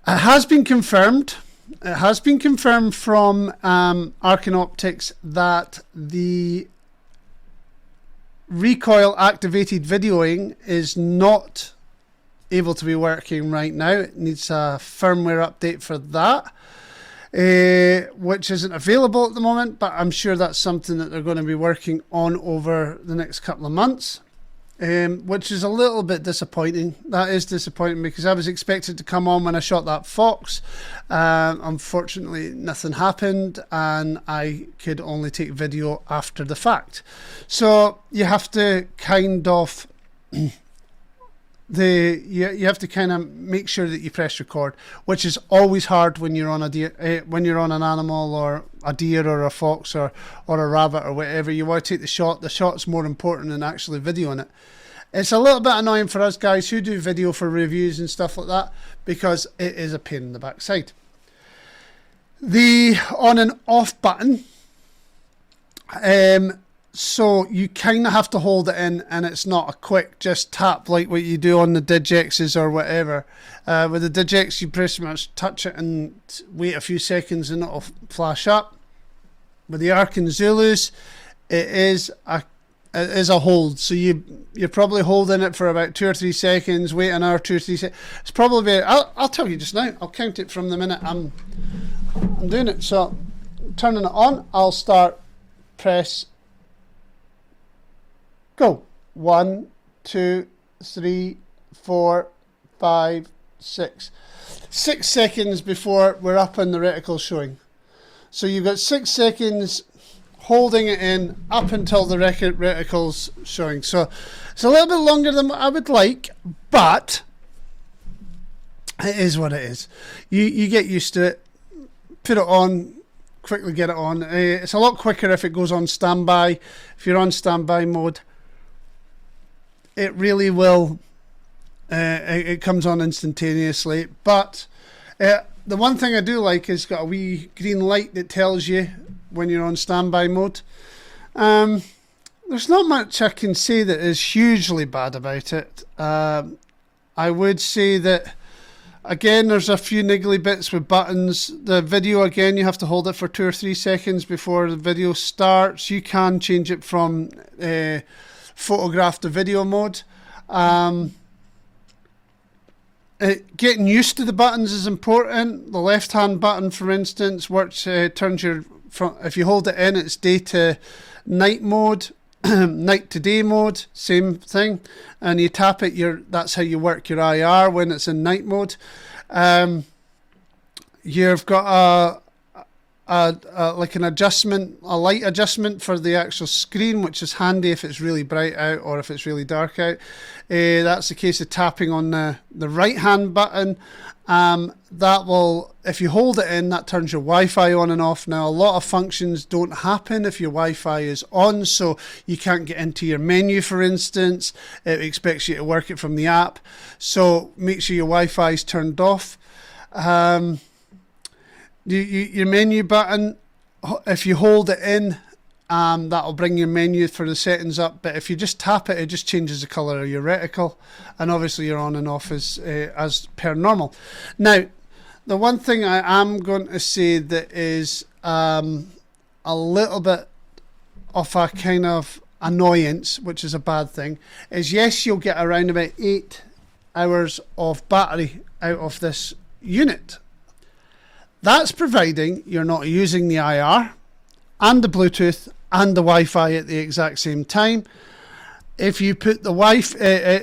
It has been confirmed. It has been confirmed from Arken Optics that the recoil activated videoing is not able to be working right now. It needs a firmware update for that, which isn't available at the moment, but I'm sure that's something that they're going to be working on over the next couple of months, which is a little bit disappointing. That is disappointing because I was expected to come on when I shot that fox. Unfortunately, nothing happened and I could only take video after the fact. So you have to kind of you have to kind of make sure that you press record, which is always hard when you're on a deer, when you're on an animal or a deer or a fox or a rabbit or whatever. You want to take the shot. The shot's more important than actually videoing it. It's a little bit annoying for us guys who do video for reviews and stuff like that because it is a pain in the backside. The on and off button. So you kind of have to hold it in, and it's not a quick just tap like what you do on the Digexes or whatever. With the Digex, you pretty much touch it and wait a few seconds and it'll flash up. With the Arken ZULUS, it is a hold. So you're probably holding it for about 2 or 3 seconds, wait an hour, 2 or 3 seconds. It's probably, I'll tell you just now, I'll count it from the minute I'm doing it. So turning it on, I'll start, press, go. 1, 2, 3, 4, 5, 6. 6 seconds before we're up and the reticle showing. So you've got 6 seconds holding it in up until the reticle's showing. So it's a little bit longer than I would like, but it is what it is. You get used to it, put it on, quickly get it on. It's a lot quicker if it goes on standby. If you're on standby mode, it really will, it comes on instantaneously. But the one thing I do like is got a wee green light that tells you when you're on standby mode. There's not much I can say that is hugely bad about it. I would say that, again, there's a few niggly bits with buttons. The video, again, you have to hold it for 2 or 3 seconds before the video starts. You can change it from photograph to video mode. Getting used to the buttons is important. The left hand button, for instance, works, turns your, if you hold it in, it's day to night mode, night to day mode, same thing. And you tap it, that's how you work your IR when it's in night mode. You've got like an adjustment, a light adjustment for the actual screen, which is handy if it's really bright out or if it's really dark out. That's the case of tapping on the right hand button. That will, if you hold it in, that turns your Wi-Fi on and off. Now, a lot of functions don't happen if your Wi-Fi is on, so you can't get into your menu, for instance. It expects you to work it from the app, so make sure your Wi-Fi is turned off. Your menu button, if you hold it in, that'll bring your menu for the settings up, but if you just tap it, it just changes the colour of your reticle, and obviously your on and off is as per normal. Now, the one thing I am going to say that is a little bit of a kind of annoyance, which is a bad thing, is yes, you'll get around about 8 hours of battery out of this unit. That's providing you're not using the IR and the Bluetooth and the Wi-Fi at the exact same time. If you put the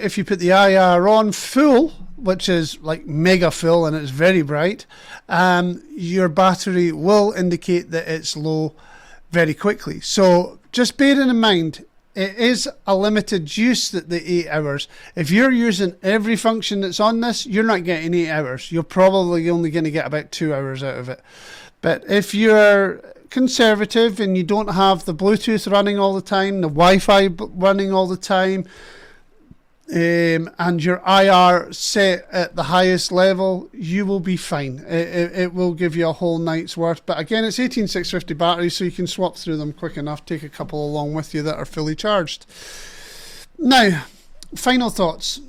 if you put the IR on full, which is like mega full and it's very bright, your battery will indicate that it's low very quickly. So just bearing in mind, it is a limited use, that the 8 hours. If you're using every function that's on this, you're not getting 8 hours. You're probably only going to get about 2 hours out of it. But if you're conservative and you don't have the Bluetooth running all the time, the Wi-Fi running all the time, and your IR set at the highest level, you will be fine. It will give you a whole night's worth. But again, it's 18650 batteries, so you can swap through them quick enough. Take a couple along with you that are fully charged. Now, final thoughts.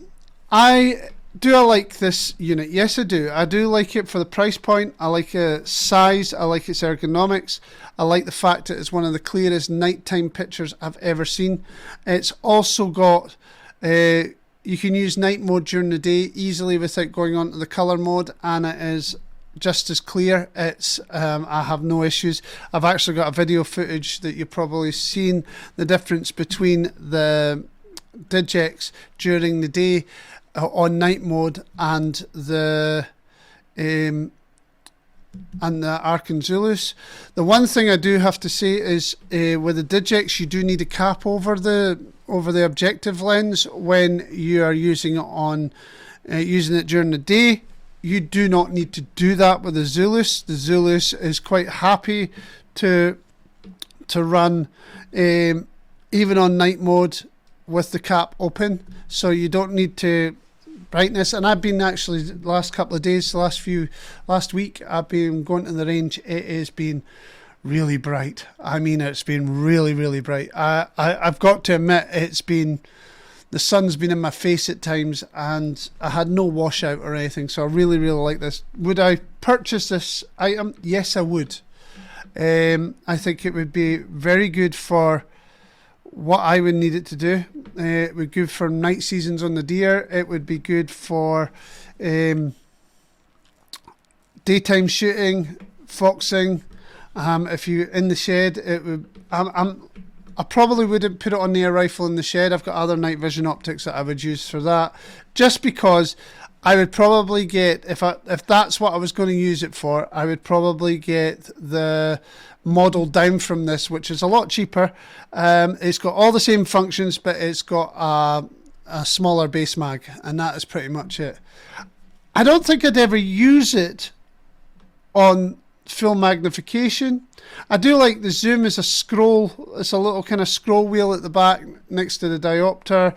Do I like this unit? Yes, I do. I do like it for the price point. I like its size. I like its ergonomics. I like the fact that it's one of the clearest nighttime pictures I've ever seen. It's also got, you can use night mode during the day easily without going on to the color mode, and it is just as clear. It's I have no issues. I've actually got a video footage that you've probably seen the difference between the Digex during the day on night mode and the Arken ZULUS. The one thing I do have to say is with the Digex, you do need a cap over the objective lens when you are using it on using it during the day. You do not need to do that with the ZULUS. The ZULUS is quite happy to run even on night mode with the cap open, so you don't need to brightness. And I've been actually last couple of days, last week, I've been going to the range. It has been really bright. I mean, it's been really, really bright. I've got to admit, the sun's been in my face at times, and I had no washout or anything, so I really, really like this. Would I purchase this item? Yes, I would. I think it would be very good for what I would need it to do. It would be good for night seasons on the deer. It would be good for daytime shooting, foxing. If you in the shed, it would. I probably wouldn't put it on the air rifle in the shed. I've got other night vision optics that I would use for that, just because I would probably get, if that's what I was going to use it for, I would probably get the model down from this, which is a lot cheaper. It's got all the same functions, but it's got a smaller base mag, and that is pretty much it. I don't think I'd ever use it on full magnification. I do like the zoom as a scroll. It's a little kind of scroll wheel at the back next to the diopter,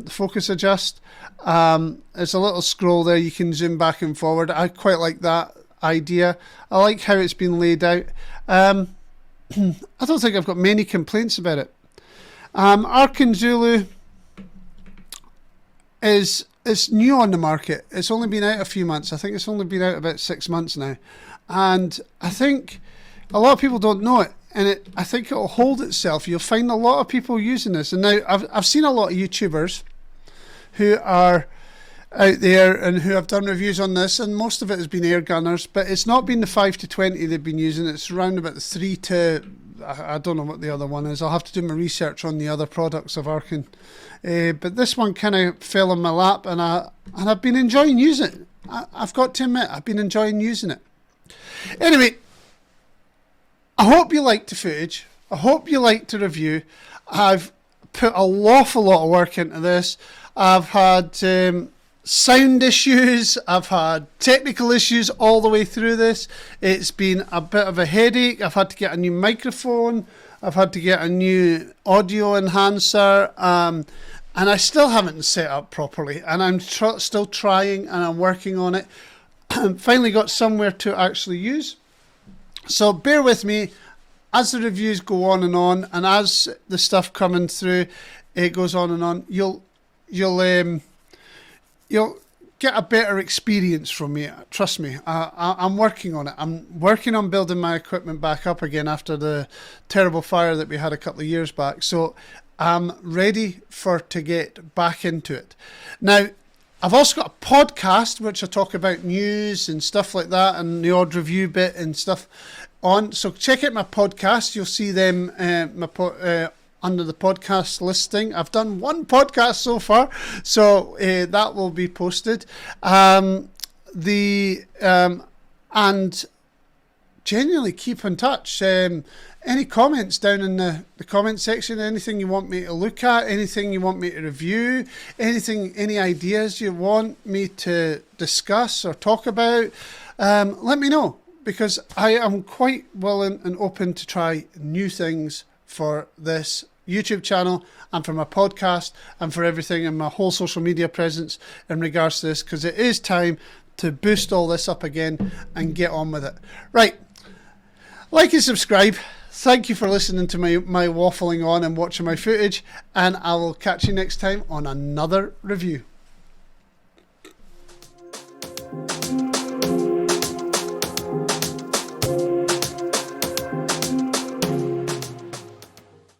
focus adjust. It's a little scroll there, you can zoom back and forward. I quite like that idea. I like how it's been laid out. I don't think I've got many complaints about it. Arken Zulu it's new on the market. It's only been out a few months. I think it's only been out about 6 months now. And I think a lot of people don't know it, and I think it'll hold itself. You'll find a lot of people using this. And now I've seen a lot of YouTubers who are out there and who have done reviews on this, and most of it has been air gunners, but it's not been the 5-20 they've been using. It's around about the 3 to, I don't know what the other one is. I'll have to do my research on the other products of Arken. But this one kind of fell in my lap, and I've been enjoying using it. I've got to admit, I've been enjoying using it. Anyway, I hope you liked the footage. I hope you liked the review. I've put an awful lot of work into this. I've had sound issues. I've had technical issues all the way through this. It's been a bit of a headache. I've had to get a new microphone. I've had to get a new audio enhancer. And I still haven't set up properly. And I'm still trying, and I'm working on it. Finally got somewhere to actually use. So bear with me as the reviews go on, and as the stuff coming through, it goes on and on. You'll get a better experience from me. Trust me. I'm working on it. I'm working on building my equipment back up again after the terrible fire that we had a couple of years back. So I'm ready to get back into it. Now, I've also got a podcast which I talk about news and stuff like that, and the odd review bit and stuff on. So check out my podcast. You'll see them under the podcast listing. I've done one podcast so far, so that will be posted. And genuinely keep in touch. Any comments down in the comment section, anything you want me to look at, anything you want me to review, any ideas you want me to discuss or talk about, let me know, because I am quite willing and open to try new things for this YouTube channel and for my podcast and for everything and my whole social media presence in regards to this, because it is time to boost all this up again and get on with it. Right, like and subscribe. Thank you for listening to my waffling on and watching my footage, and I will catch you next time on another review.